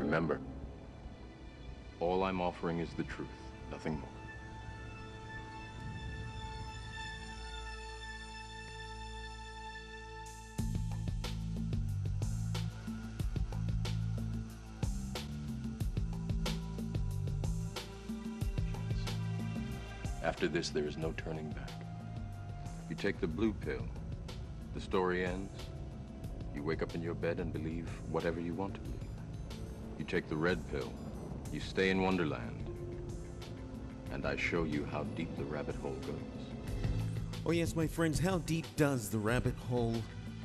Remember, all I'm offering is the truth, nothing more. After this, there is no turning back. You take the blue pill, the story ends. You wake up in your bed and believe whatever you want to believe. You take the red pill, you stay in Wonderland, and I show you how deep the rabbit hole goes. Oh yes, my friends, how deep does the rabbit hole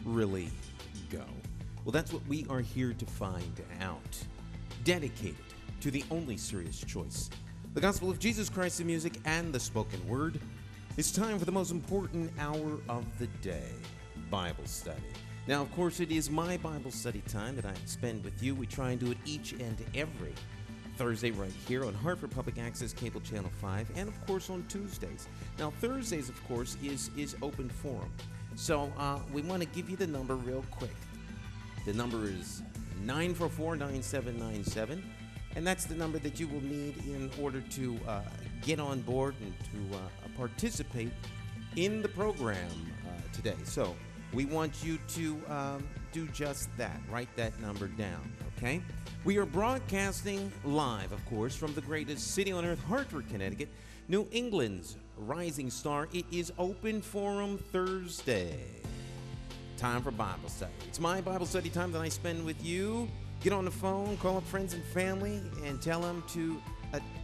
really go? Well, that's what we are here to find out. Dedicated to the only serious choice, the gospel of Jesus Christ in music and the spoken word. It's time for the most important hour of the day, Bible study. Now, of course, it is my Bible study time that I spend with you. We try and do it each and every Thursday right here on Hartford Public Access Cable Channel 5, and of course on Tuesdays. Now, Thursdays, of course, is open forum. So we want to give you the number real quick. The number is 944-9797, and that's the number that you will need in order to get on board and to participate in the program today. So we want you to do just that. Write that number down, okay? We are broadcasting live, of course, from the greatest city on earth, Hartford, Connecticut, New England's rising star. It is Open Forum Thursday. Time for Bible study. It's my Bible study time that I spend with you. Get on the phone, call up friends and family, and tell them to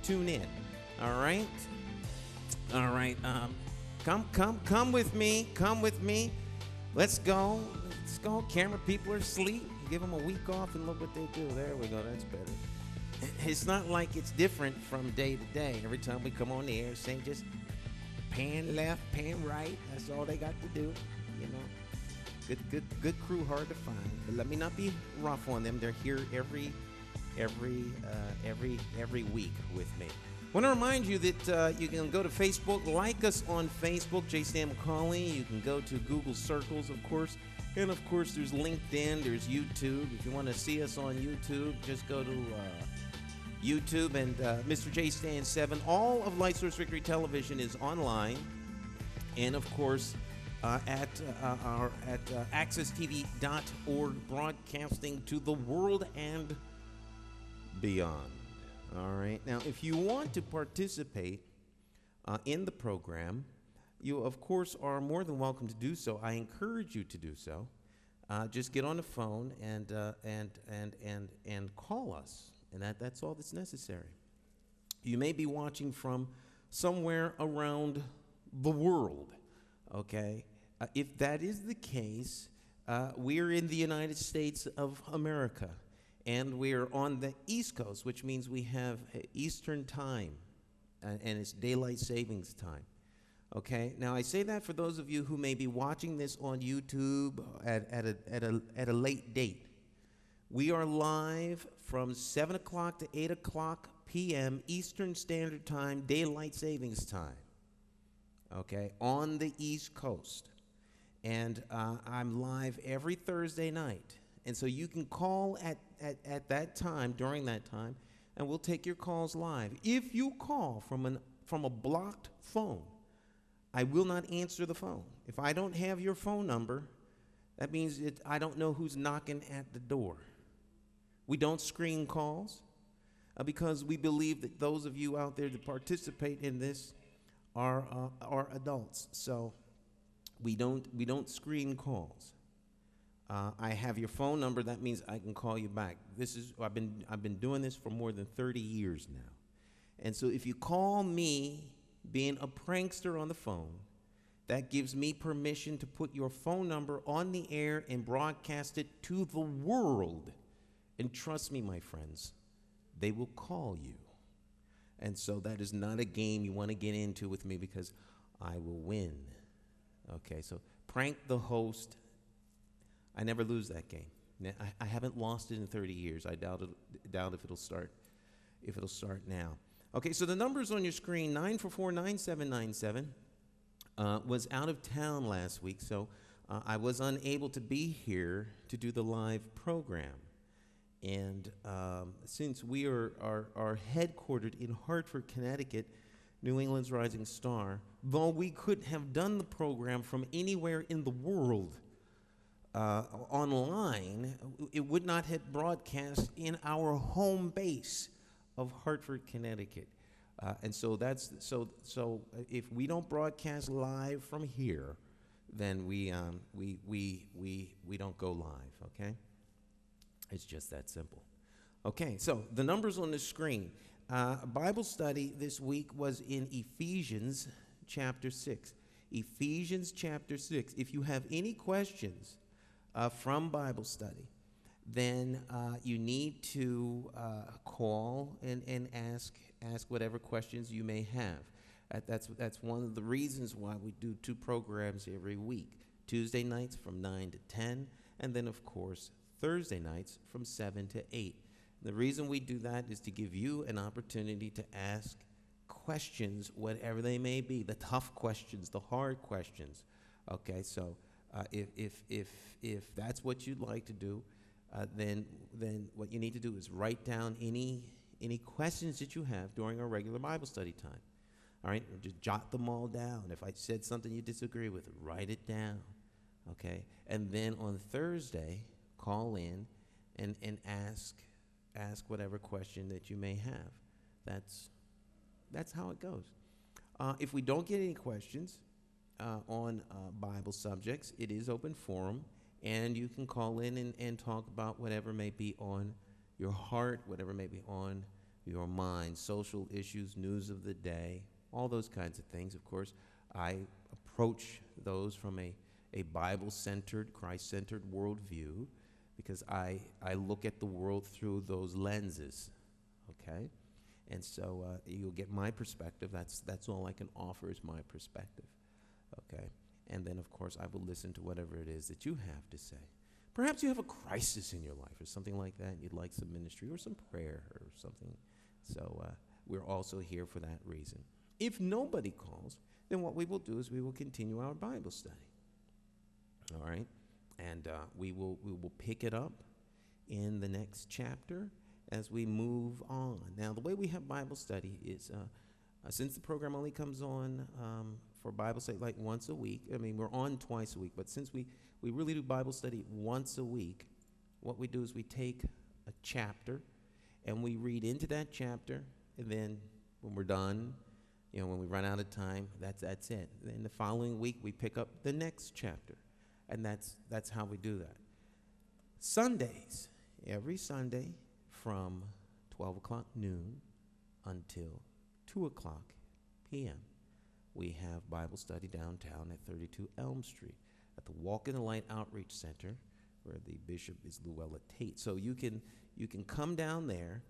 tune in. All right? All right. Come with me. Come with me. Let's go. Let's go. Camera people are asleep. Give them a week off and look what they do. There we go. That's better. It's not like it's different from day to day. Every time we come on the air, saying just pan left, pan right. That's all they got to do. You know, good crew, hard to find. But let me not be rough on them. They're here every week with me. I want to remind you that you can go to Facebook, like us on Facebook, J. Stan McCauley. You can go to Google Circles, of course. And, of course, there's LinkedIn, there's YouTube. If you want to see us on YouTube, just go to YouTube and Mr. J. Stan 7. All of Light Source Victory Television is online. And, of course, at accesstv.org, broadcasting to the world and beyond. All right. Now, if you want to participate in the program, you, of course, are more than welcome to do so. I encourage you to do so. Just get on the phone and call us, and that's all that's necessary. You may be watching from somewhere around the world. Okay. If that is the case, we're in the United States of America. And we're on the East Coast, which means we have Eastern time, and it's daylight savings time. Okay. Now I say that for those of you who may be watching this on YouTube at a late date. We are live from 7 o'clock to 8 o'clock p.m. Eastern Standard Time, daylight savings time. Okay, on the East Coast, and I'm live every Thursday night. And so you can call at that time, during that time, and we'll take your calls live. If you call from a blocked phone, I will not answer the phone. If I don't have your phone number, that means I don't know who's knocking at the door. We don't screen calls because we believe that those of you out there that participate in this are adults. So we don't screen calls. I have your phone number. That means I can call you back. I've been doing this for more than 30 years now. And so if you call me being a prankster on the phone, that gives me permission to put your phone number on the air and broadcast it to the world. And trust me, my friends, they will call you. And so that is not a game you want to get into with me because I will win. Okay, so prank the host. I never lose that game. I haven't lost it in 30 years. I doubt if it'll start now. Okay, so the numbers on your screen, 944-9797, was out of town last week, so I was unable to be here to do the live program. And since we are headquartered in Hartford, Connecticut, New England's Rising Star, though we could have done the program from anywhere in the world online, it would not have broadcast in our home base of Hartford, Connecticut. And so that's so if we don't broadcast live from here, then we don't go live, okay? It's just that simple. Okay, so the numbers on the screen. Bible study this week was in Ephesians chapter 6. Ephesians chapter 6. If you have any questions from Bible study, then you need to call and ask whatever questions you may have. That's one of the reasons why we do 2 programs every week. Tuesday nights from 9 to 10, and then, of course, Thursday nights from 7 to 8. The reason we do that is to give you an opportunity to ask questions, whatever they may be, the tough questions, the hard questions. Okay, so if that's what you'd like to do, then what you need to do is write down any questions that you have during our regular Bible study time. All right, just jot them all down. If I said something you disagree with, write it down. Okay, and then on Thursday, call in and ask whatever question that you may have. That's how it goes. If we don't get any questions on Bible subjects, it is open forum, and you can call in and talk about whatever may be on your heart, whatever may be on your mind, social issues, news of the day, all those kinds of things. Of course, I approach those from a Bible-centered, Christ-centered worldview, because I look at the world through those lenses, okay? And so you'll get my perspective. That's all I can offer is my perspective, okay? And then, of course, I will listen to whatever it is that you have to say. Perhaps you have a crisis in your life or something like that. You'd like some ministry or some prayer or something. So we're also here for that reason. If nobody calls, then what we will do is we will continue our Bible study, all right? And we will pick it up in the next chapter as we move on. Now, the way we have Bible study is, since the program only comes on for Bible study like once a week, I mean, we're on twice a week, but since we really do Bible study once a week, what we do is we take a chapter and we read into that chapter, and then when we're done, you know, when we run out of time, that's it. Then the following week, we pick up the next chapter. And that's how we do that. Sundays, every Sunday from 12 o'clock noon until 2 o'clock p.m., we have Bible study downtown at 32 Elm Street at the Walk in the Light Outreach Center, where the bishop is Luella Tate. So you can come down there,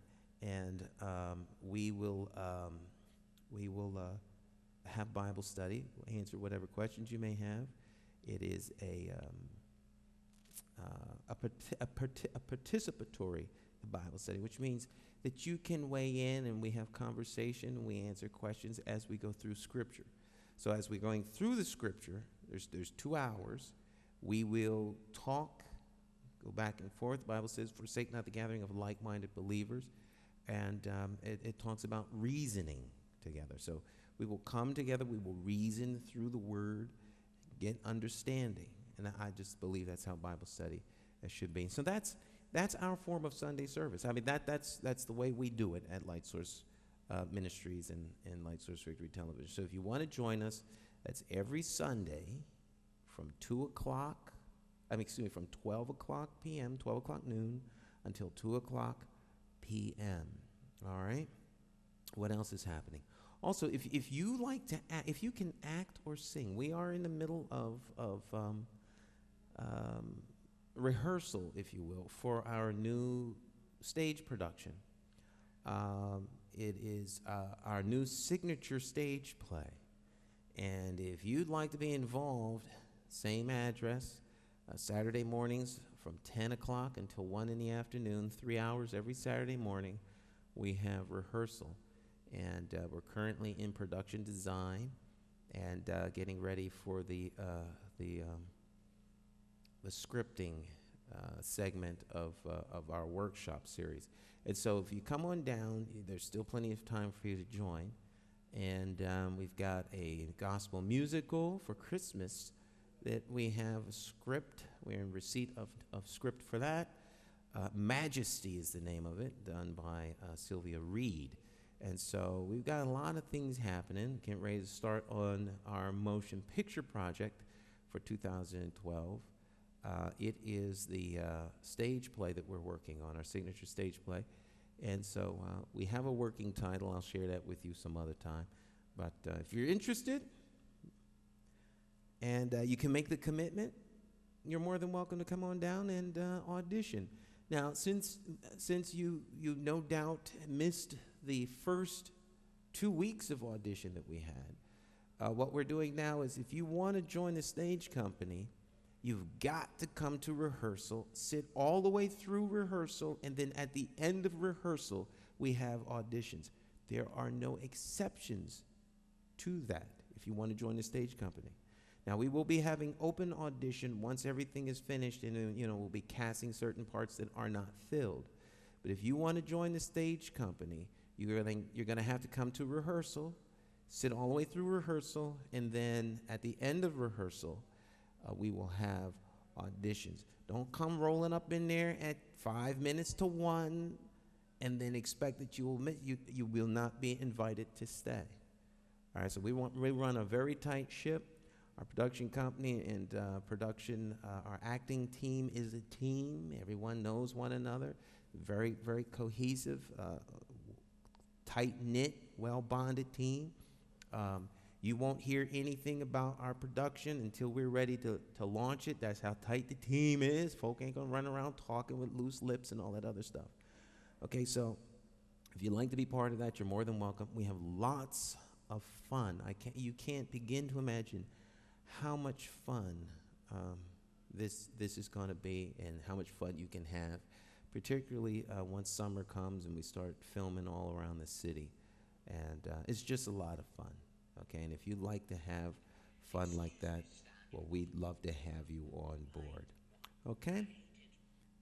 and we will have Bible study, answer whatever questions you may have. It is a participatory Bible study, which means that you can weigh in and we have conversation and we answer questions as we go through Scripture. So as we're going through the Scripture, there's 2 hours. We will talk, go back and forth. The Bible says, forsake not the gathering of like-minded believers. And it talks about reasoning together. So we will come together, we will reason through the Word, get understanding, and I just believe that's how Bible study should be. So that's our form of Sunday service. I mean, that's the way we do it at Light Source Ministries and Light Source Victory Television. So if you want to join us, that's every Sunday from 12 o'clock p.m., 12 o'clock noon, until 2 o'clock p.m. All right? What else is happening? Also, if you like to act, if you can act or sing, we are in the middle of rehearsal, if you will, for our new stage production. It is our new signature stage play. And if you'd like to be involved, same address, Saturday mornings from 10 o'clock until 1 in the afternoon, 3 hours every Saturday morning, we have rehearsal. And we're currently in production design and getting ready for the scripting segment of our workshop series. And so if you come on down, there's still plenty of time for you to join. And we've got a gospel musical for Christmas that we have a script. We're in receipt of script for that. Majesty is the name of it, done by Sylvia Reed. And so we've got a lot of things happening. Getting ready to start on our motion picture project for 2012. It is the stage play that we're working on, our signature stage play. And so we have a working title. I'll share that with you some other time. But if you're interested and you can make the commitment, you're more than welcome to come on down and audition. Now, since you no doubt missed the first 2 weeks of audition that we had, what we're doing now is if you want to join the stage company, you've got to come to rehearsal, sit all the way through rehearsal, and then at the end of rehearsal, we have auditions. There are no exceptions to that if you want to join the stage company. Now, we will be having open audition once everything is finished, and we'll be casting certain parts that are not filled. But if you want to join the stage company, you're going to have to come to rehearsal, sit all the way through rehearsal, and then at the end of rehearsal, we will have auditions. Don't come rolling up in there at 5 minutes to 1 and then expect that you will not be invited to stay. All right, so we run a very tight ship. Our production company and our acting team is a team. Everyone knows one another. Very, very cohesive, tight-knit, well-bonded team. You won't hear anything about our production until we're ready to launch it. That's how tight the team is. Folk ain't gonna run around talking with loose lips and all that other stuff. Okay, so if you'd like to be part of that, you're more than welcome. We have lots of fun. You can't begin to imagine how much fun this is going to be and how much fun you can have, particularly once summer comes and we start filming all around the city. And it's just a lot of fun, okay? And if you'd like to have fun like that, well, we'd love to have you on board, okay?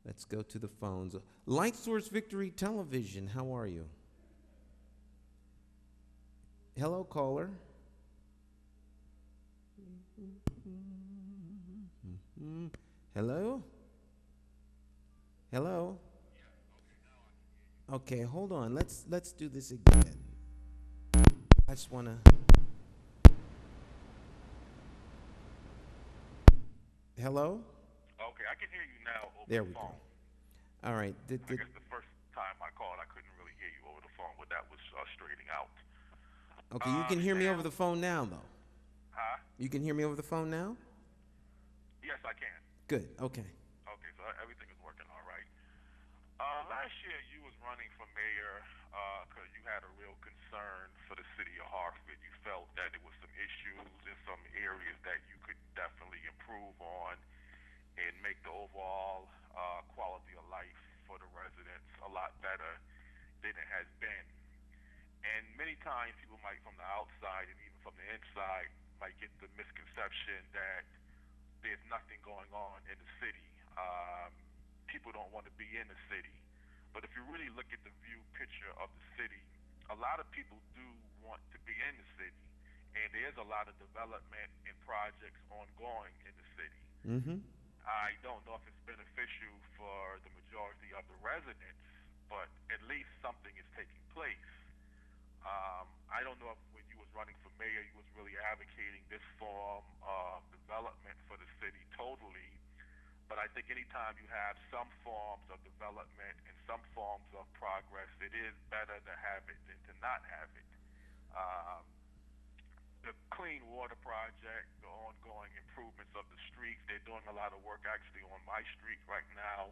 Let's go to the phones. Light Source Victory Television, how are you? Hello, caller. Hello? Hello? Okay, hold on. Let's do this again. I just want to. Hello? Okay, I can hear you now over There the we phone. go. All right. I guess the first time I called, I couldn't really hear you over the phone, but that was straightening out. Okay, you can hear me over the phone now, though. Huh? You can hear me over the phone now? Yes, I can. Good. Okay. Okay, so everything is working all right. Last year, you was running for mayor because you had a real concern for the city of Hartford. You felt that there was some issues in some areas that you could definitely improve on and make the overall quality of life for the residents a lot better than it has been. And many times people might from the outside and even from the inside might get the misconception that there's nothing going on in the city. People don't want to be in the city. But if you really look at the view picture of the city, a lot of people do want to be in the city. And there's a lot of development and projects ongoing in the city. Mm-hmm. I don't know if it's beneficial for the majority of the residents, but at least something is taking place. I don't know if when you was running for mayor, you was really advocating this form of development for the city totally. But I think anytime you have some forms of development and some forms of progress, it is better to have it than to not have it. The Clean Water Project, the ongoing improvements of the streets, they're doing a lot of work actually on my street right now.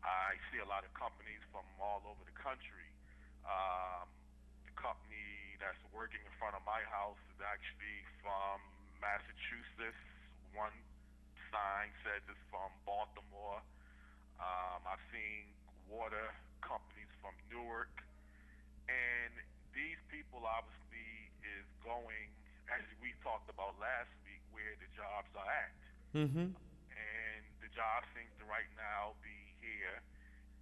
I see a lot of companies from all over the country. The company that's working in front of my house is actually from Massachusetts. One sign says it's from Baltimore. I've seen water companies from Newark. And these people obviously is going, as we talked about last week, where the jobs are at. Mm-hmm. And the jobs seem to right now be here,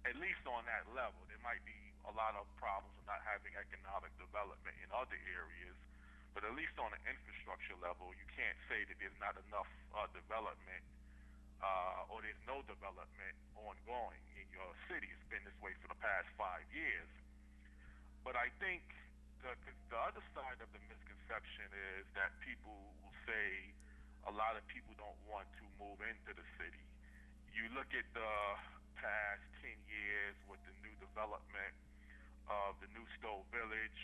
at least on that level. There might be a lot of problems with not having economic development in other areas, but at least on an infrastructure level, you can't say that there's not enough development or there's no development ongoing in your city. It's been this way for the past 5 years. But I think the other side of the misconception is that people will say a lot of people don't want to move into the city. You look at the past 10 years with the new development of the new Stowe Village,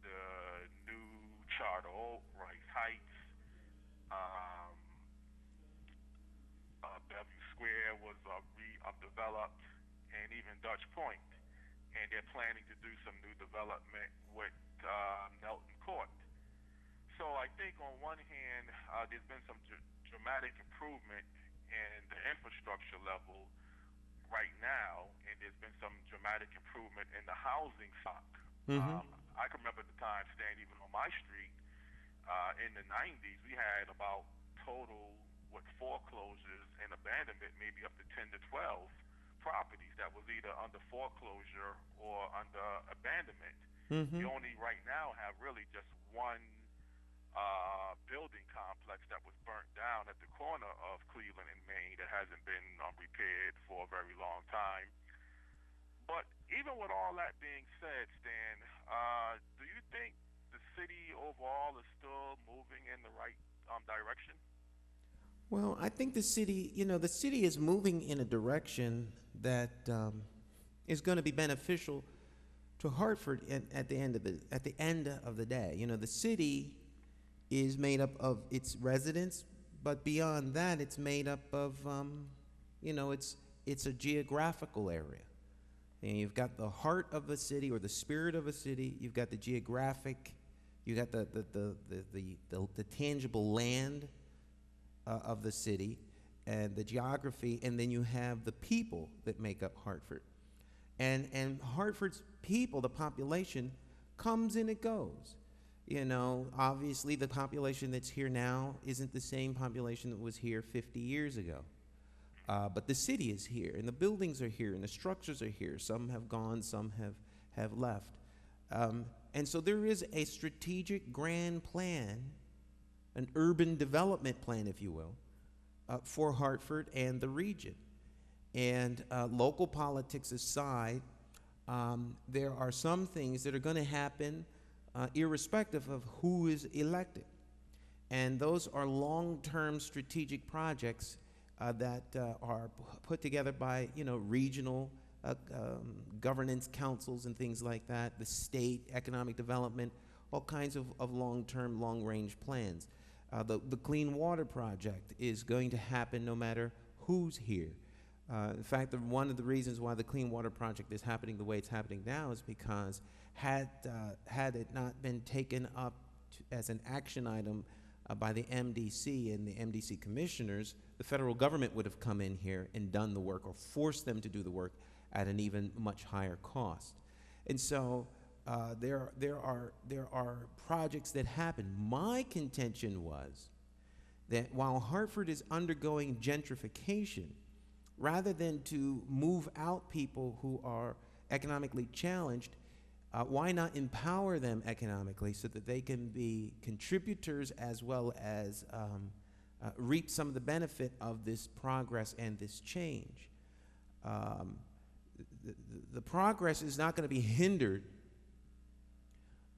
the new Charter Oak, Rice Heights, um, Bellevue Square was developed, and even Dutch Point. And they're planning to do some new development with Nelton Court. So I think on one hand, there's been some dramatic improvement in the infrastructure level right now, and there's been some dramatic improvement in the housing stock. I can remember the time staying even on my street in the 90s, we had about total with foreclosures and abandonment, maybe up to 10 to 12 properties that was either under foreclosure or under abandonment. You only right now have really just one building complex that was burnt down at the corner of Cleveland and Maine that hasn't been repaired for a very long time. But even with all that being said, Stan, do you think the city overall is still moving in the right direction? Well, I think the city, the city is moving in a direction that is going to be beneficial to Hartford at the end of the day. The city is made up of its residents, but beyond that, it's made up of, it's a geographical area. And you've got the heart of a city or the spirit of a city. You've got the geographic. You got the tangible land of the city and the geography, and then you have the people that make up Hartford. And Hartford's people, the population, comes and it goes. Obviously the population that's here now isn't the same population that was here 50 years ago. But the city is here, and the buildings are here, and the structures are here. Some have gone, some have left. And so there is a strategic grand plan, an urban development plan, if you will, for Hartford and the region. And local politics aside, there are some things that are going to happen irrespective of who is elected. And those are long-term strategic projects that are put together by, regional governance councils and things like that, the state, economic development, all kinds of long-term, long-range plans. The Clean Water Project is going to happen no matter who's here. In fact, one of the reasons why the Clean Water Project is happening the way it's happening now is because had it not been taken up as an action item by the MDC and the MDC commissioners, the federal government would have come in here and done the work or forced them to do the work at an even much higher cost. And so there are projects that happen. My contention was that while Hartford is undergoing gentrification, rather than to move out people who are economically challenged, why not empower them economically so that they can be contributors as well as reap some of the benefit of this progress and this change? The progress is not going to be hindered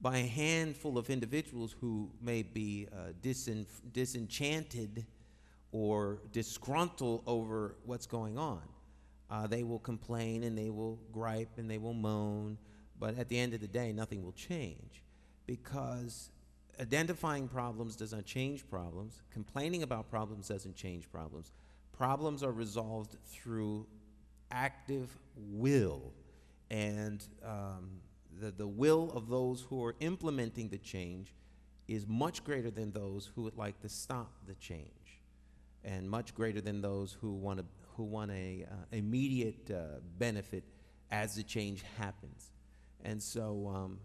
by a handful of individuals who may be disenchanted or disgruntled over what's going on. They will complain and they will gripe and they will moan, but at the end of the day, nothing will change, because identifying problems does not change problems. Complaining about problems doesn't change problems. Problems are resolved through active will, and the will of those who are implementing the change is much greater than those who would like to stop the change, and much greater than those who want a immediate benefit as the change happens. And so,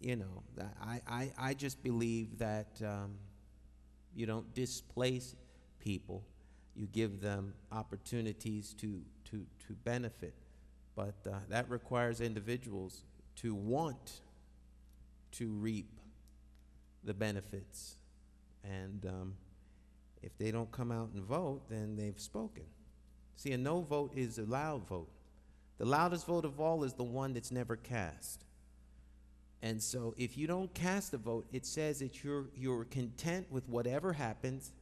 I just believe that you don't displace people, You give them opportunities to benefit. But that requires individuals to want to reap the benefits. And if they don't come out and vote, then they've spoken. See, a no vote is a loud vote. The loudest vote of all is the one that's never cast. And so if you don't cast a vote, it says that you're content with whatever happens,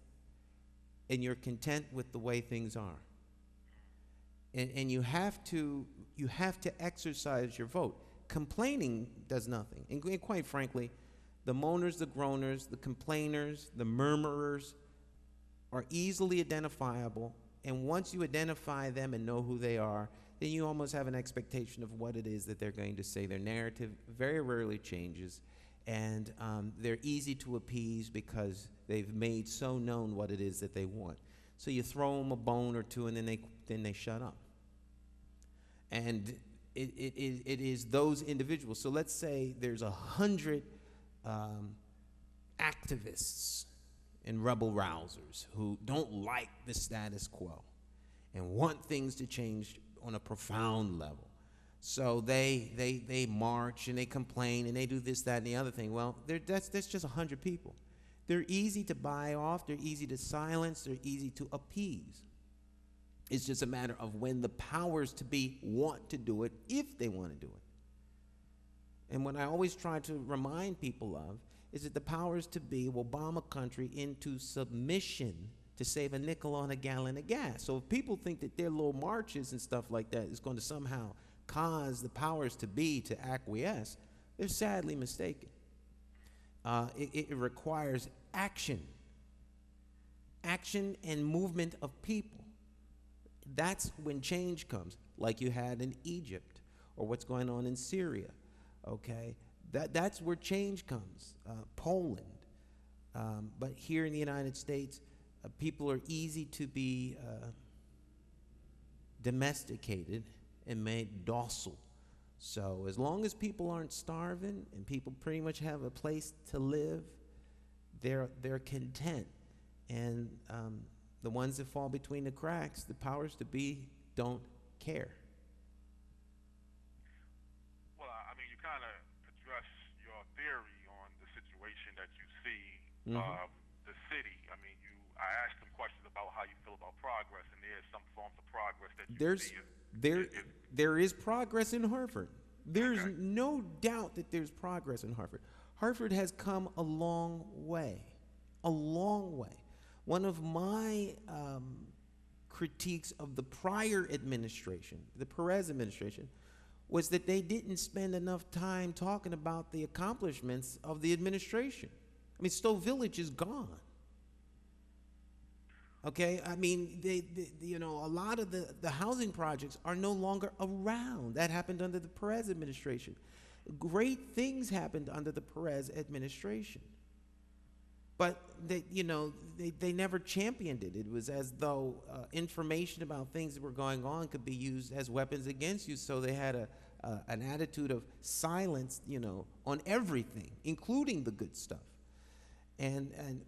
and you're content with the way things are. And you have to exercise your vote. Complaining does nothing. And quite frankly, the moaners, the groaners, the complainers, the murmurers are easily identifiable. And once you identify them and know who they are, then you almost have an expectation of what it is that they're going to say. Their narrative very rarely changes, and they're easy to appease because they've made so known what it is that they want. So you throw them a bone or two, and then they shut up. And it is those individuals. So let's say there's 100 activists and rebel rousers who don't like the status quo and want things to change on a profound level. So they march and they complain and they do this, that, and the other thing. Well, that's just 100 people. They're easy to buy off. They're easy to silence. They're easy to appease. It's just a matter of when the powers to be want to do it, if they want to do it. And what I always try to remind people of is that the powers to be will bomb a country into submission to save a nickel on a gallon of gas. So if people think that their little marches and stuff like that is going to somehow cause the powers to be to acquiesce, they're sadly mistaken. It requires action and movement of people. That's when change comes, like you had in Egypt or what's going on in Syria, okay? That's where change comes, Poland. But here in the United States, people are easy to be domesticated and made docile. So as long as people aren't starving and people pretty much have a place to live, they're content. And the ones that fall between the cracks, the powers to be don't care. Well, I mean, you kind of address your theory on the situation that you see, the city. I mean, I asked some questions about how you feel about progress, and there's some forms of progress that you see. There is progress in Hartford. There's no doubt that there's progress in Hartford. Hartford has come a long way, a long way. One of my critiques of the prior administration, the Perez administration, was that they didn't spend enough time talking about the accomplishments of the administration. I mean, Stowe Village is gone. Okay, I mean, a lot of the housing projects are no longer around. That happened under the Perez administration. Great things happened under the Perez administration. But they never championed it. It was as though information about things that were going on could be used as weapons against you. So they had an attitude of silence, on everything, including the good stuff.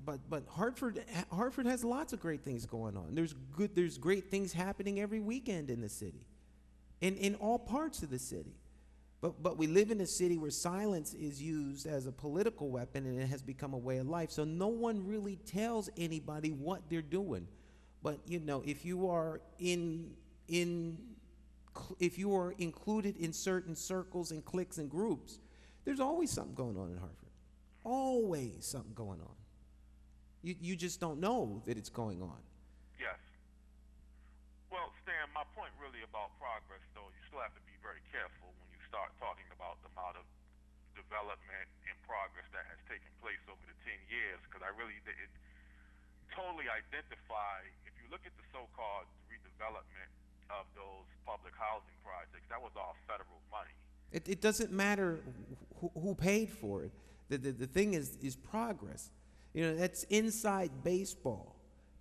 But Hartford has lots of great things going on. There's great things happening every weekend in the city, in all parts of the city. But we live in a city where silence is used as a political weapon, and it has become a way of life. So no one really tells anybody what they're doing. But if you are if you are included in certain circles and cliques and groups, there's always something going on in Hartford. Always something going on. You just don't know that it's going on. Yes. Well, Stan, my point really about progress, though, you still have to be very careful when you start talking about the amount of development and progress that has taken place over the 10 years, because it totally identify, if you look at the so-called redevelopment of those public housing projects, that was all federal money. It doesn't matter who paid for it. The thing is progress. That's inside baseball.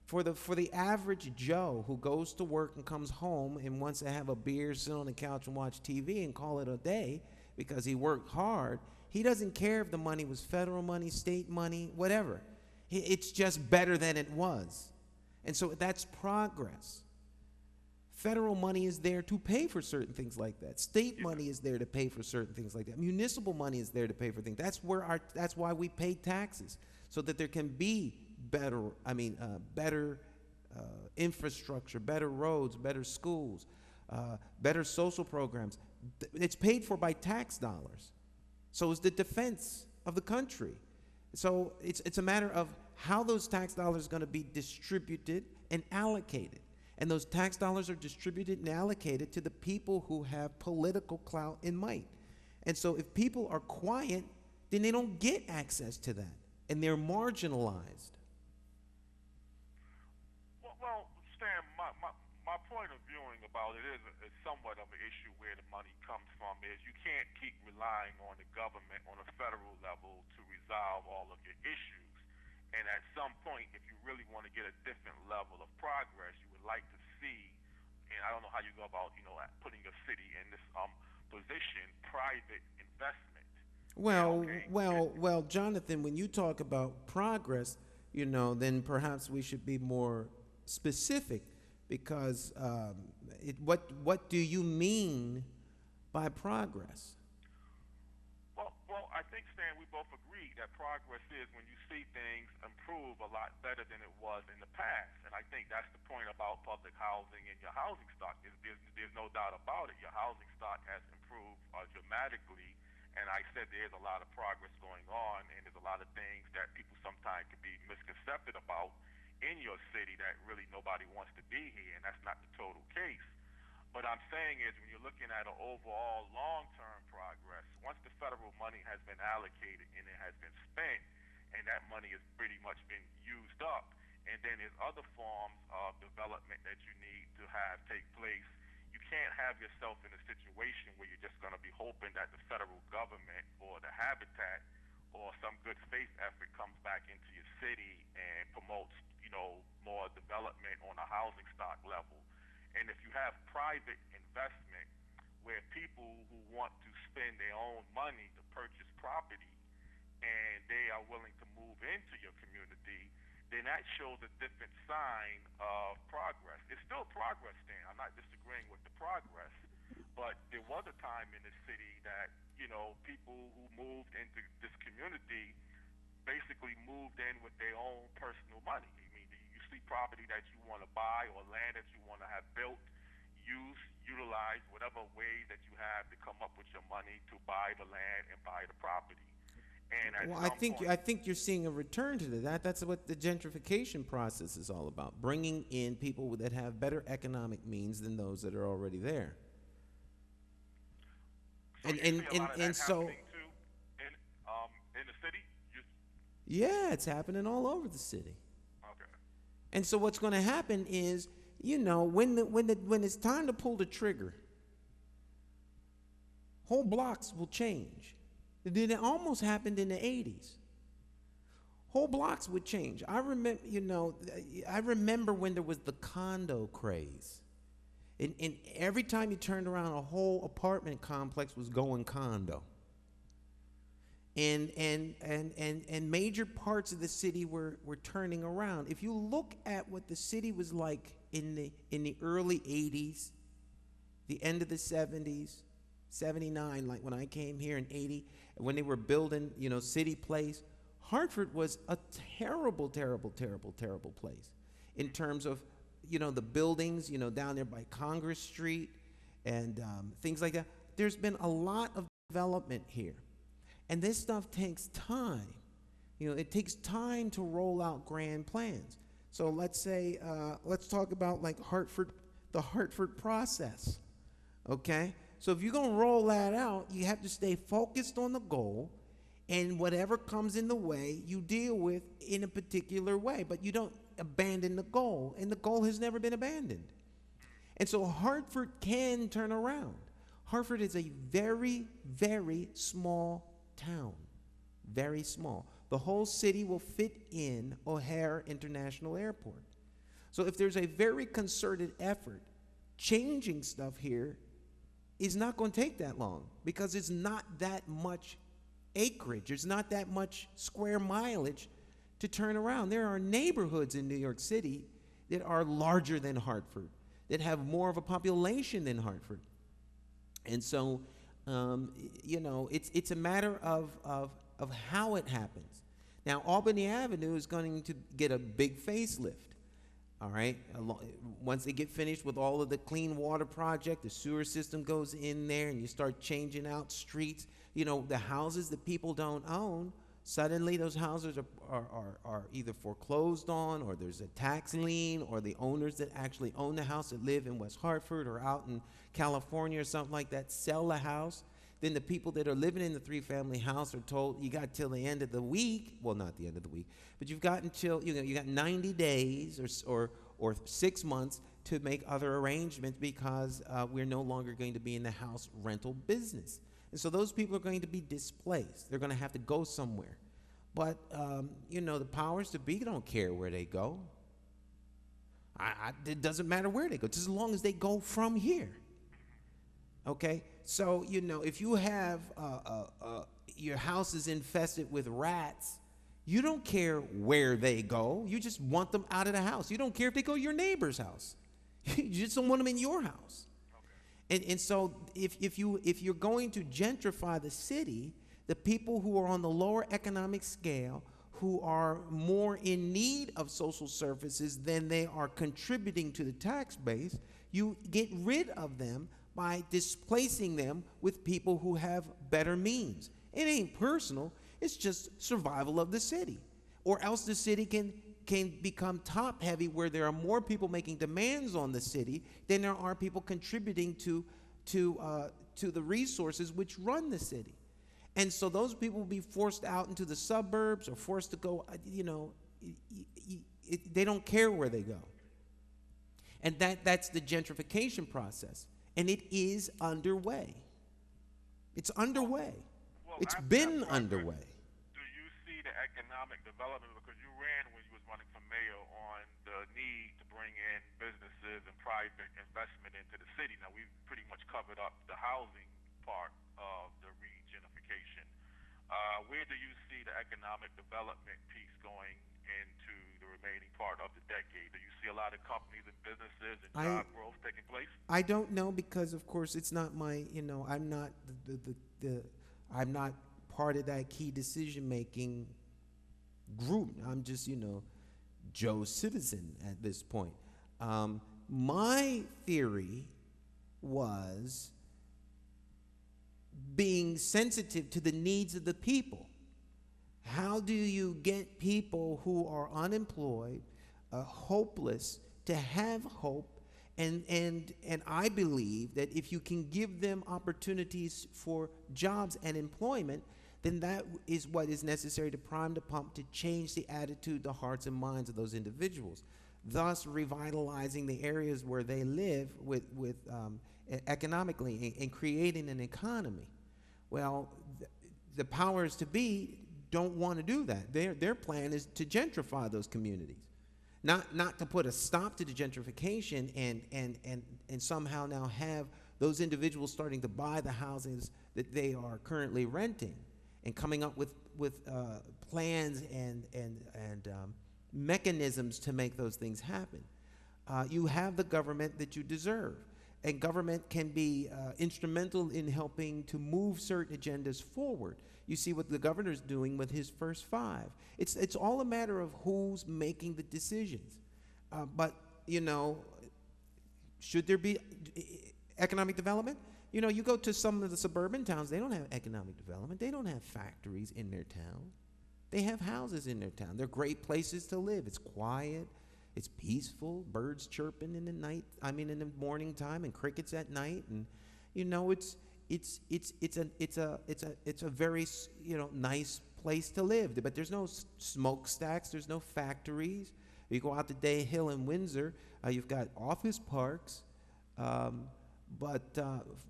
For the average Joe who goes to work and comes home and wants to have a beer, sit on the couch and watch TV and call it a day because he worked hard, he doesn't care if the money was federal money, state money, whatever. It's just better than it was. And so that's progress. Federal money is there to pay for certain things like that. State money is there to pay for certain things like that. Municipal money is there to pay for things. That's why we pay taxes, so that there can be better infrastructure, better roads, better schools, better social programs. It's paid for by tax dollars. So is the defense of the country. So it's a matter of how those tax dollars are going to be distributed and allocated. And those tax dollars are distributed and allocated to the people who have political clout and might. And so if people are quiet, then they don't get access to that, and they're marginalized. Well, Stan, my point of viewing about it is somewhat of an issue where the money comes from. Is you can't keep relying on the government on a federal level to resolve all of your issues. And at some point, if you really want to get a different level of progress, you would like to see, and I don't know how you go about, putting a city in this position, private investment. Well, Jonathan, when you talk about progress, then perhaps we should be more specific, because what do you mean by progress? Well, I think, Stan, we both agree that progress is when you see things improve a lot better than it was in the past. And I think that's the point about public housing and your housing stock. There's no doubt about it. Your housing stock has improved dramatically. And I said there's a lot of progress going on, and there's a lot of things that people sometimes can be misconcepted about in your city that really nobody wants to be here, and that's not the total case. What I'm saying is, when you're looking at an overall long-term progress, once the federal money has been allocated and it has been spent, and that money has pretty much been used up, and then there's other forms of development that you need to have take place, you can't have yourself in a situation where you're just going to be hoping that the federal government or the Habitat or some good faith effort comes back into your city and promotes, more development on a housing stock level. And if you have private investment where people who want to spend their own money to purchase property and they are willing to move into your community, then that shows a different sign of progress. It's still progress, Dan. I'm not disagreeing with the progress, but there was a time in the city that, people who moved into this community basically moved in with their own personal money. I mean, you see property that you want to buy or land that you want to have built, utilize whatever way that you have to come up with your money to buy the land and buy the property. And I think you're seeing a return to that. That's what the gentrification process is all about, bringing in people that have better economic means than those that are already there. So and so too in the city? Yeah, it's happening all over the city. Okay. And so what's going to happen is, when it's time to pull the trigger, whole blocks will change. It almost happened in the 80s. Whole blocks would change. I remember when there was the condo craze. And every time you turned around, a whole apartment complex was going condo. And major parts of the city were turning around. If you look at what the city was like in the early 80s, the end of the 70s, 79, like when I came here in 80, when they were building, City Place, Hartford was a terrible, terrible, terrible, terrible place in terms of, the buildings, down there by Congress Street and things like that. There's been a lot of development here. And this stuff takes time. It takes time to roll out grand plans. So let's talk about like the Hartford process, okay? So if you're going to roll that out, you have to stay focused on the goal, and whatever comes in the way, you deal with in a particular way, but you don't abandon the goal, and the goal has never been abandoned. And so Hartford can turn around. Hartford is a very, very small town, very small. The whole city will fit in O'Hare International Airport. So if there's a very concerted effort, changing stuff here is not going to take that long, because it's not that much acreage. It's not that much square mileage to turn around. There are neighborhoods in New York City that are larger than Hartford, that have more of a population than Hartford. And so, it's a matter of how it happens. Now, Albany Avenue is going to get a big facelift. All right. Once they get finished with all of the clean water project, the sewer system goes in there, and you start changing out streets. The houses that people don't own, suddenly those houses are either foreclosed on, or there's a tax lien, or the owners that actually own the house that live in West Hartford or out in California or something like that sell the house. Then the people that are living in the three-family house are told, you got till the end of the week. Well, not the end of the week, but you've got until, you got 90 days or 6 months to make other arrangements, because we're no longer going to be in the house rental business. And so those people are going to be displaced. They're going to have to go somewhere. But, the powers to be don't care where they go. It doesn't matter where they go, just as long as they go from here. Okay? So, if you have your house is infested with rats, you don't care where they go. You just want them out of the house. You don't care if they go to your neighbor's house. You just don't want them in your house. And so if you're going to gentrify the city, the people who are on the lower economic scale, who are more in need of social services than they are contributing to the tax base, you get rid of them by displacing them with people who have better means. It ain't personal. It's just survival of the city. Or else the city can become top heavy, where there are more people making demands on the city than there are people contributing to the resources which run the city. And so those people will be forced out into the suburbs, or forced to go, they don't care where they go. And that's the gentrification process. And it is underway. It's underway. Well, it's been underway. Do you see the economic development, because you ran when you was running for mayor, on the need to bring in businesses and private investment into the city? Now, we've pretty much covered up the housing part of the regenification. Where do you see the economic development piece going into the remaining part of the decade? Do you see a lot of companies and businesses and job growth taking place? I don't know, because of course it's not my, I'm not I'm not part of that key decision-making group. I'm just, Joe Citizen at this point. My theory was being sensitive to the needs of the people. How do you get people who are unemployed, hopeless, to have hope? And I believe that if you can give them opportunities for jobs and employment, then that is what is necessary to prime the pump to change the attitude, the hearts and minds of those individuals, thus revitalizing the areas where they live with economically, and creating an economy. Well, the powers to be don't want to do that. Their plan is to gentrify those communities, not to put a stop to the gentrification and somehow now have those individuals starting to buy the houses that they are currently renting, and coming up with plans and mechanisms to make those things happen. You have the government that you deserve. And government can be instrumental in helping to move certain agendas forward. You see what the governor's doing with his first 5. It's all a matter of who's making the decisions. But, should there be economic development? You go to some of the suburban towns, they don't have economic development. They don't have factories in their town. They have houses in their town. They're great places to live. It's quiet. It's peaceful, birds chirping in the morning time, and crickets at night, and it's a very nice place to live. But there's no smokestacks, there's no factories. You go out to Day Hill in Windsor, you've got office parks, but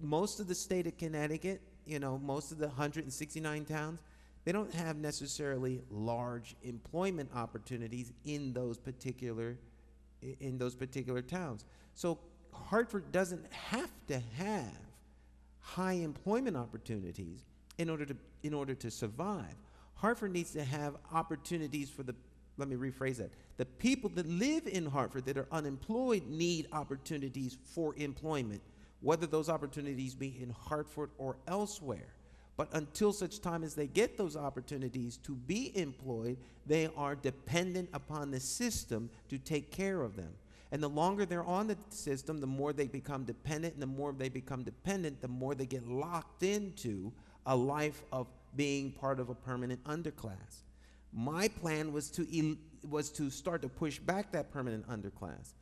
most of the state of Connecticut, most of the 169 towns, they don't have necessarily large employment opportunities in those particular towns. So Hartford doesn't have to have high employment opportunities in order to survive. Hartford needs to have opportunities for the let me rephrase that. The people that live in Hartford that are unemployed need opportunities for employment, whether those opportunities be in Hartford or elsewhere. But until such time as they get those opportunities to be employed, they are dependent upon the system to take care of them. And the longer they're on the system, the more they become dependent, and the more they become dependent, the more they get locked into a life of being part of a permanent underclass. My plan was to start to push back that permanent underclass.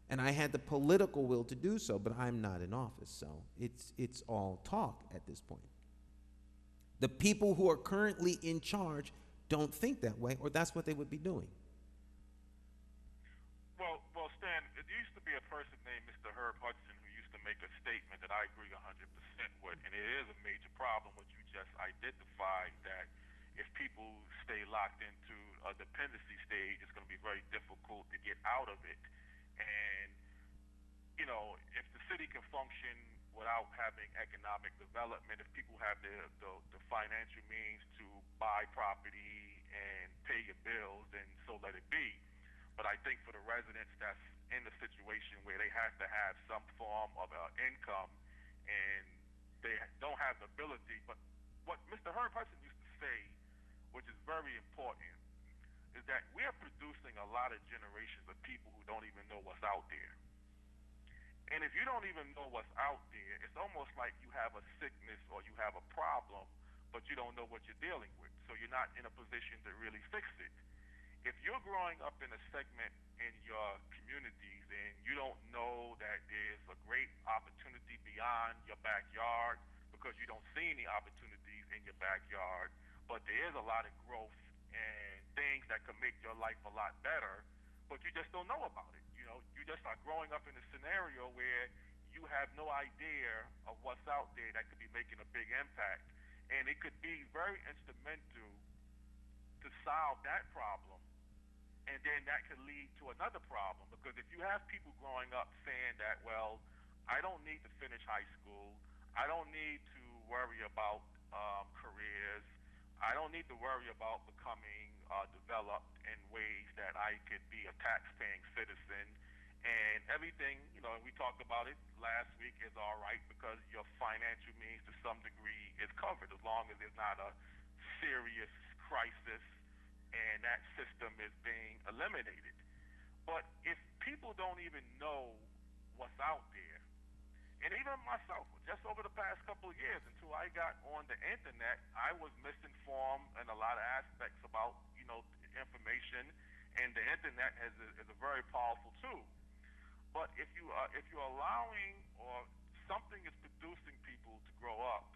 And I had the political will to do so, but I'm not in office, so it's all talk at this point. The people who are currently in charge don't think that way, or that's what they would be doing. Well, Stan, there used to be a person named Mr. Herb Hudson who used to make a statement that I agree 100% with, and it is a major problem what you just identified, that if people stay locked into a dependency stage, it's going to be very difficult to get out of it. And, you know, if the city can function without having economic development, if people have the financial means to buy property and pay your bills, then so let it be. But I think for the residents that's in the situation where they have to have some form of income and they don't have the ability, but what Mr. Herb Hudson used to say, which is very important, is that we're producing a lot of generations of people who don't even know what's out there. And if you don't even know what's out there, it's almost like you have a sickness or you have a problem, but you don't know what you're dealing with. So you're not in a position to really fix it. If you're growing up in a segment in your communities and you don't know that there's a great opportunity beyond your backyard because you don't see any opportunities in your backyard, but there is a lot of growth and things that could make your life a lot better, but you just don't know about it. You know, you just are growing up in a scenario where you have no idea of what's out there that could be making a big impact. And it could be very instrumental to solve that problem. And then that could lead to another problem, because if you have people growing up saying that, well, I don't need to finish high school, I don't need to worry about careers, I don't need to worry about becoming developed in ways that I could be a tax-paying citizen, and everything, you know, we talked about it last week, is all right because your financial means to some degree is covered as long as there's not a serious crisis and that system is being eliminated. But if people don't even know what's out there, and even myself, just over the past couple of years, until I got on the internet, I was misinformed in a lot of aspects about, you know, information, and the internet is a very powerful tool. But if you're allowing, or something is producing people to grow up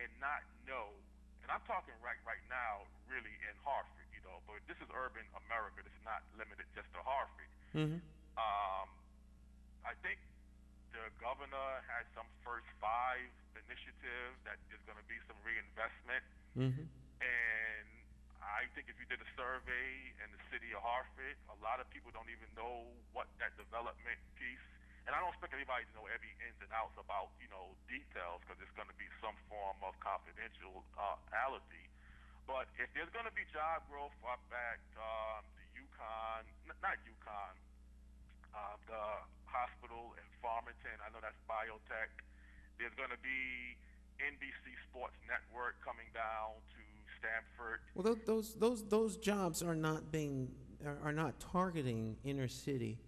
and not know, and I'm talking right now really in Hartford, you know, but this is urban America. This is not limited just to Hartford. Mm-hmm. I think the governor has some first 5 initiatives that there's going to be some reinvestment. Mm-hmm. And I think if you did a survey in the city of Hartford, a lot of people don't even know what that development piece, and I don't expect anybody to know every ins and outs about, you know, details, because there's going to be some form of confidentiality. But if there's going to be job growth up at the Yukon, not Yukon, the hospital in Farmington, I know that's biotech. There's going to be NBC Sports Network coming down to Stanford. Well, those jobs are not targeting inner city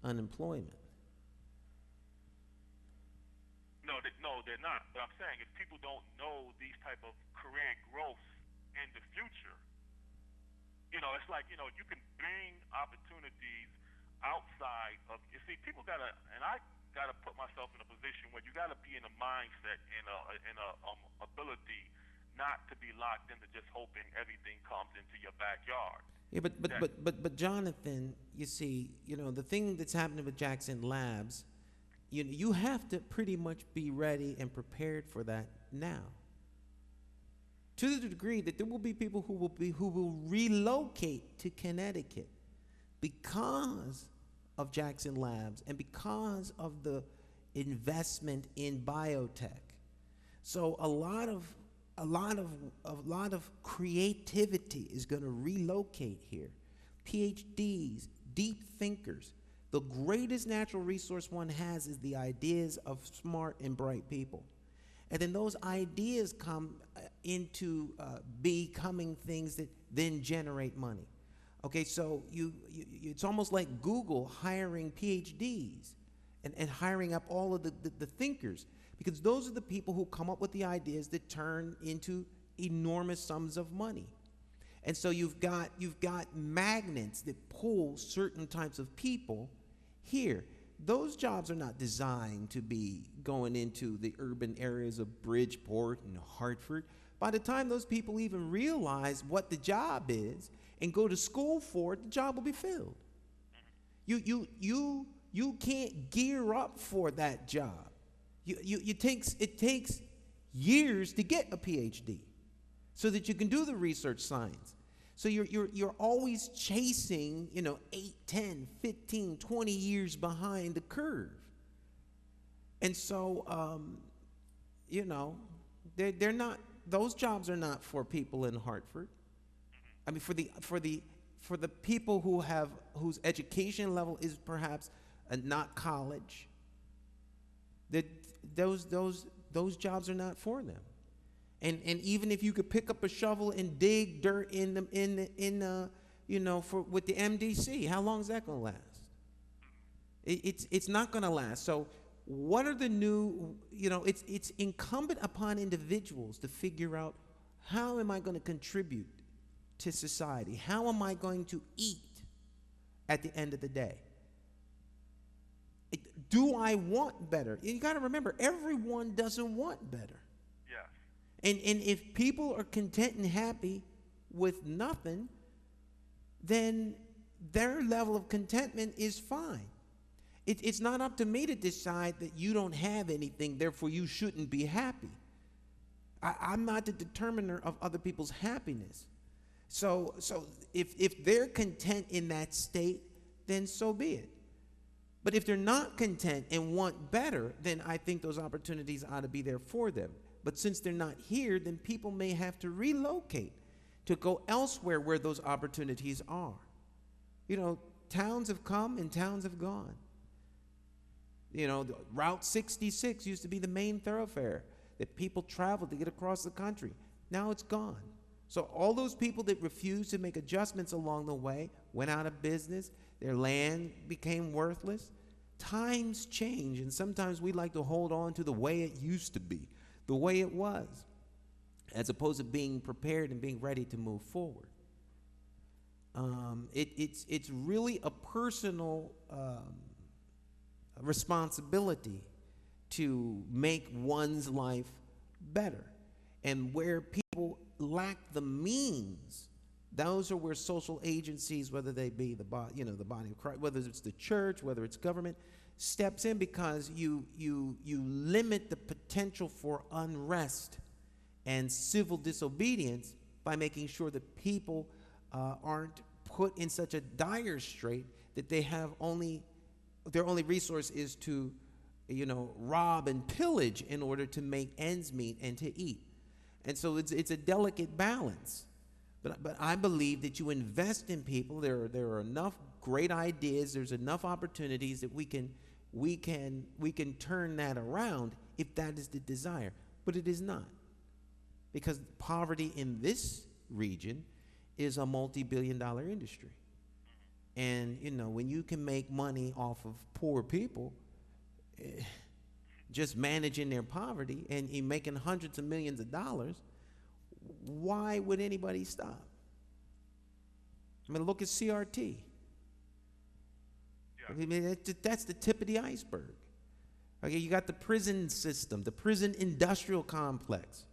unemployment. No, they're not. But I'm saying if people don't know these type of career growth in the future, you know, it's like, you know, you can bring opportunities outside of. You see, people gotta, and I gotta put myself in a position where you gotta be in a mindset and a ability not to be locked into just hoping everything comes into your backyard. Yeah, but Jonathan, you see, you know, the thing that's happening with Jackson Labs, you have to pretty much be ready and prepared for that now. To the degree that there will be people who will relocate to Connecticut because of Jackson Labs and because of the investment in biotech. So a lot of creativity is going to relocate here. PhDs, deep thinkers. The greatest natural resource one has is the ideas of smart and bright people. And then those ideas come into becoming things that then generate money. Okay, so it's almost like Google hiring PhDs and hiring up all of the thinkers, because those are the people who come up with the ideas that turn into enormous sums of money. And so you've got magnets that pull certain types of people here. Those jobs are not designed to be going into the urban areas of Bridgeport and Hartford. By the time those people even realize what the job is and go to school for it, the job will be filled. You can't gear up for that job. It takes years to get a PhD so that you can do the research science. So you're always chasing, 8, 10, 15, 20 years behind the curve. And so, they're not, those jobs are not for people in Hartford. I mean, for the people whose education level is perhaps not college, those jobs are not for them. And even if you could pick up a shovel and dig dirt with the MDC, how long is that going to last? It's not going to last. So what are the new, it's incumbent upon individuals to figure out, how am I going to contribute to society? How am I going to eat at the end of the day? Do I want better? You got to remember, everyone doesn't want better. And if people are content and happy with nothing, then their level of contentment is fine. It's not up to me to decide that you don't have anything, therefore you shouldn't be happy. I'm not the determiner of other people's happiness. So if they're content in that state, then so be it. But if they're not content and want better, then I think those opportunities ought to be there for them. But since they're not here, then people may have to relocate to go elsewhere where those opportunities are. Towns have come and towns have gone. Route 66 used to be the main thoroughfare that people traveled to get across the country. Now it's gone. So all those people that refused to make adjustments along the way went out of business. Their land became worthless. Times change, and sometimes we like to hold on to the way it used to be, the way it was, as opposed to being prepared and being ready to move forward. It's really a personal responsibility to make one's life better. And where people lack the means, those are where social agencies, whether they be the body of Christ, whether it's the church, whether it's government, steps in, because you limit the potential for unrest and civil disobedience by making sure that people aren't put in such a dire strait that their only resource is to rob and pillage in order to make ends meet and to eat. And so it's a delicate balance. But I believe that you invest in people. There are enough great ideas. There's enough opportunities that we can turn that around if that is the desire. But it is not, because poverty in this region is a multi-billion-dollar industry. And when you can make money off of poor people, just managing their poverty and making hundreds of millions of dollars, why would anybody stop? I mean, look at CRT. I mean, that's the tip of the iceberg. Okay, you got the prison system, the prison industrial complex,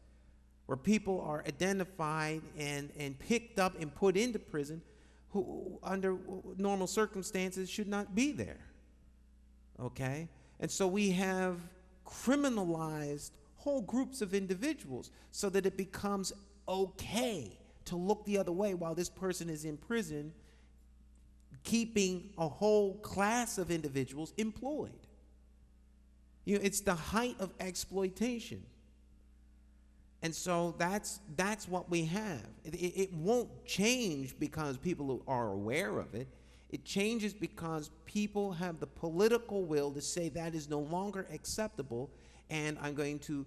where people are identified and picked up and put into prison who, under normal circumstances, should not be there. Okay? And so we have criminalized whole groups of individuals so that it becomes okay to look the other way while this person is in prison, keeping a whole class of individuals employed. It's the height of exploitation. And so that's what we have. It won't change because people are aware of it. It changes because people have the political will to say that is no longer acceptable, and I'm going to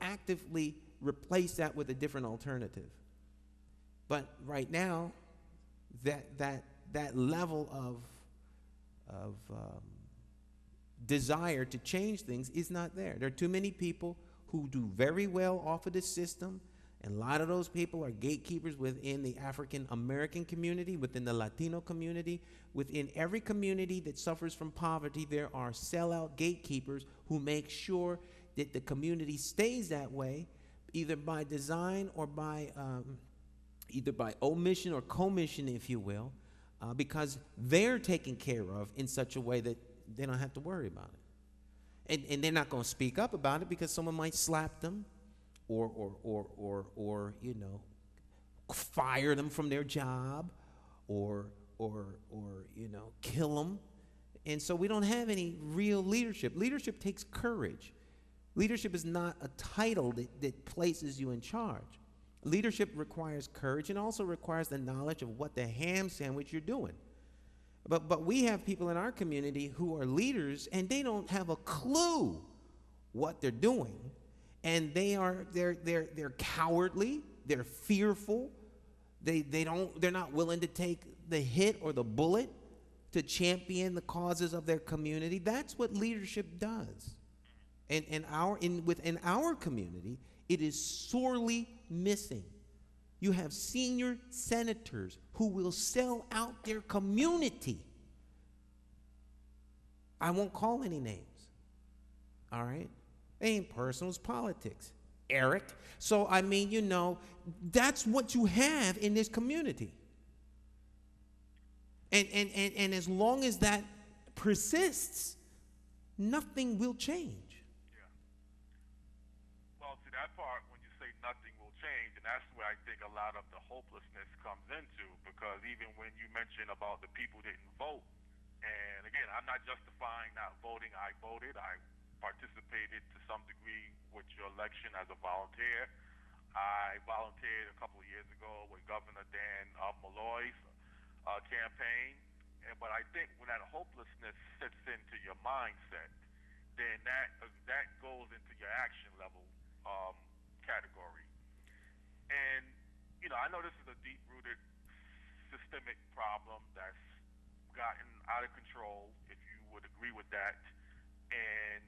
actively replace that with a different alternative. But right now, that level of desire to change things is not there. There are too many people who do very well off of the system, and a lot of those people are gatekeepers within the African American community, within the Latino community, within every community that suffers from poverty. There are sellout gatekeepers who make sure that the community stays that way, either by design or by either by omission or commission, if you will, because they're taken care of in such a way that they don't have to worry about it. And they're not going to speak up about it because someone might slap them or you know, fire them from their job or you know, kill them. And so we don't have any real leadership. Leadership takes courage. Leadership is not a title that places you in charge. Leadership requires courage and also requires the knowledge of what the ham sandwich you're doing. But we have people in our community who are leaders and they don't have a clue what they're doing, and they're cowardly, they're fearful, they're not willing to take the hit or the bullet to champion the causes of their community. That's what leadership does. And within our community, it is sorely missing. You have senior senators who will sell out their community. I won't call any names. All right? It ain't personal, it's politics, Eric. So, I mean, you know, that's what you have in this community. And as long as that persists, nothing will change. Yeah. Well, to that part, when you say nothing will change, and that's where I think a lot of the hopelessness comes into, because even when you mention about the people didn't vote, and again, I'm not justifying not voting. I voted. I participated to some degree with your election as a volunteer. I volunteered a couple of years ago with Governor Dan Malloy's campaign. But I think when that hopelessness sits into your mindset, then that goes into your action level category. And, you know, I know this is a deep-rooted systemic problem that's gotten out of control, if you would agree with that. And,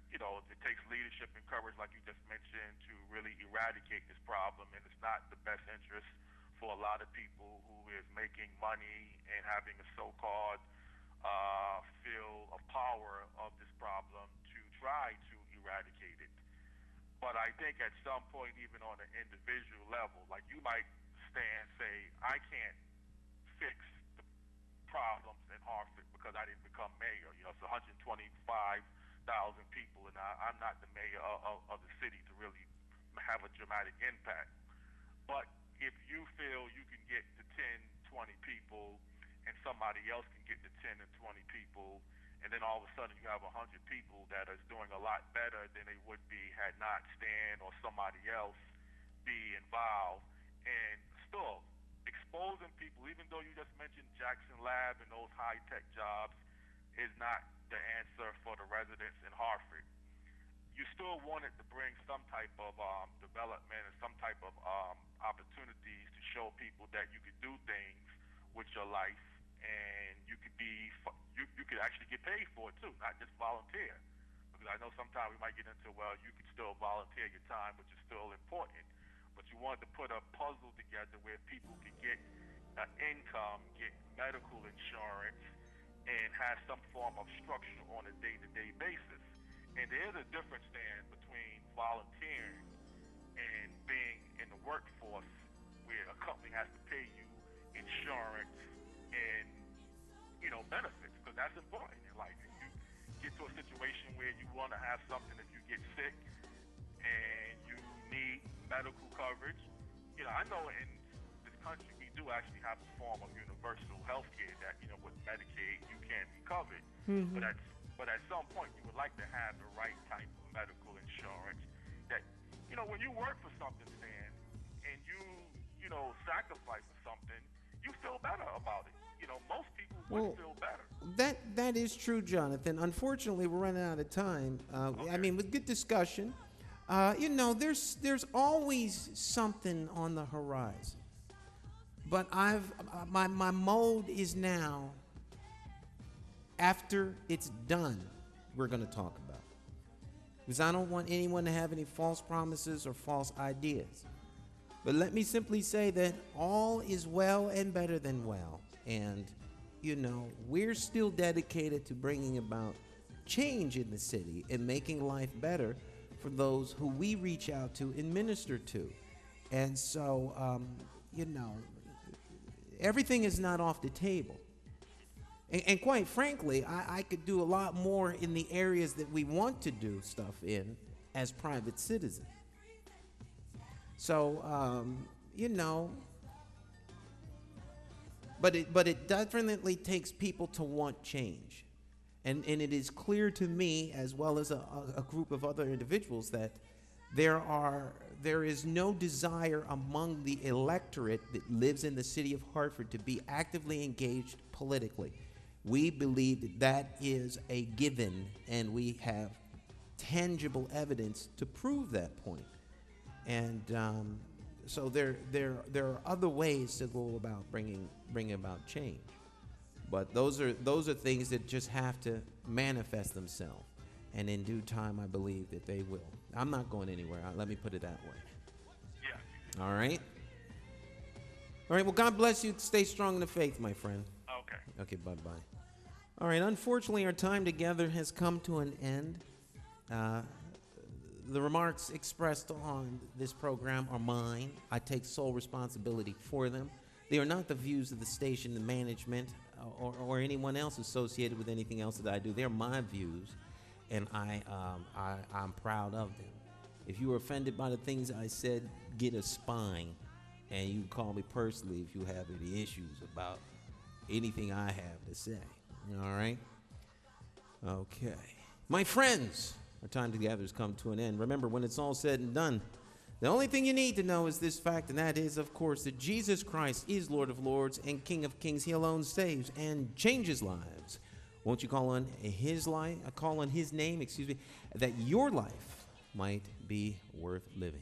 you know, it takes leadership and courage, like you just mentioned, to really eradicate this problem. And it's not the best interest for a lot of people who is making money and having a so-called feel of power of this problem to try to eradicate it. But I think at some point, even on an individual level, like you might stand and say, I can't fix the problems in Hartford because I didn't become mayor. You know, it's 125,000 people, and I'm not the mayor of the city to really have a dramatic impact. But if you feel you can get to 10, 20 people, and somebody else can get to 10 and 20 people, and then all of a sudden you have 100 people that is doing a lot better than they would be had not Stan or somebody else be involved. And still, exposing people, even though you just mentioned Jackson Lab and those high-tech jobs, is not the answer for the residents in Hartford. You still wanted to bring some type of development and some type of opportunities to show people that you could do things with your life, and you could actually get paid for it too, not just volunteer. Because I know sometimes we might get into, well, you can still volunteer your time, which is still important, but you wanted to put a puzzle together where people could get an income, get medical insurance, and have some form of structure on a day-to-day basis. And there is a difference then between volunteering and being in the workforce where a company has to pay you insurance and, you know, benefits, because that's important in life. If you get to a situation where you want to have something, if you get sick and you need medical coverage, you know, I know in this country we do actually have a form of universal health care that, you know, with Medicaid you can be covered. Mm-hmm. But at some point you would like to have the right type of medical insurance that, you when you work for something, Stan, and you know, sacrifice for something, you feel better about it. Most people would feel better. That is true, Jonathan. Unfortunately, we're running out of time. I mean, with good discussion, there's always something on the horizon. But my mode is now, after it's done, we're going to talk about it. Because I don't want anyone to have any false promises or false ideas. But let me simply say that all is well and better than well. And, we're still dedicated to bringing about change in the city and making life better for those who we reach out to and minister to. And so, everything is not off the table. And quite frankly, I could do a lot more in the areas that we want to do stuff in as private citizens. So, but it definitely takes people to want change. And it is clear to me, as well as a group of other individuals, that there is no desire among the electorate that lives in the city of Hartford to be actively engaged politically. We believe that is a given, and we have tangible evidence to prove that point. And so there are other ways to go about bringing about change, but those are things that just have to manifest themselves, and in due time, I believe that they will. I'm not going anywhere. Let me put it that way. Yeah. All right. All right. Well, God bless you. Stay strong in the faith, my friend. Okay. Okay. Bye bye. All right. Unfortunately, our time together has come to an end. The remarks expressed on this program are mine. I take sole responsibility for them. They are not the views of the station, the management, or anyone else associated with anything else that I do. They're my views, and I'm proud of them. If you were offended by the things I said, get a spine, and you can call me personally if you have any issues about anything I have to say. All right? Okay. My friends, our time together has come to an end. Remember, when it's all said and done, the only thing you need to know is this fact, and that is, of course, that Jesus Christ is Lord of Lords and King of Kings. He alone saves and changes lives. Won't you call on his life, call on his name, that your life might be worth living.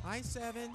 I-7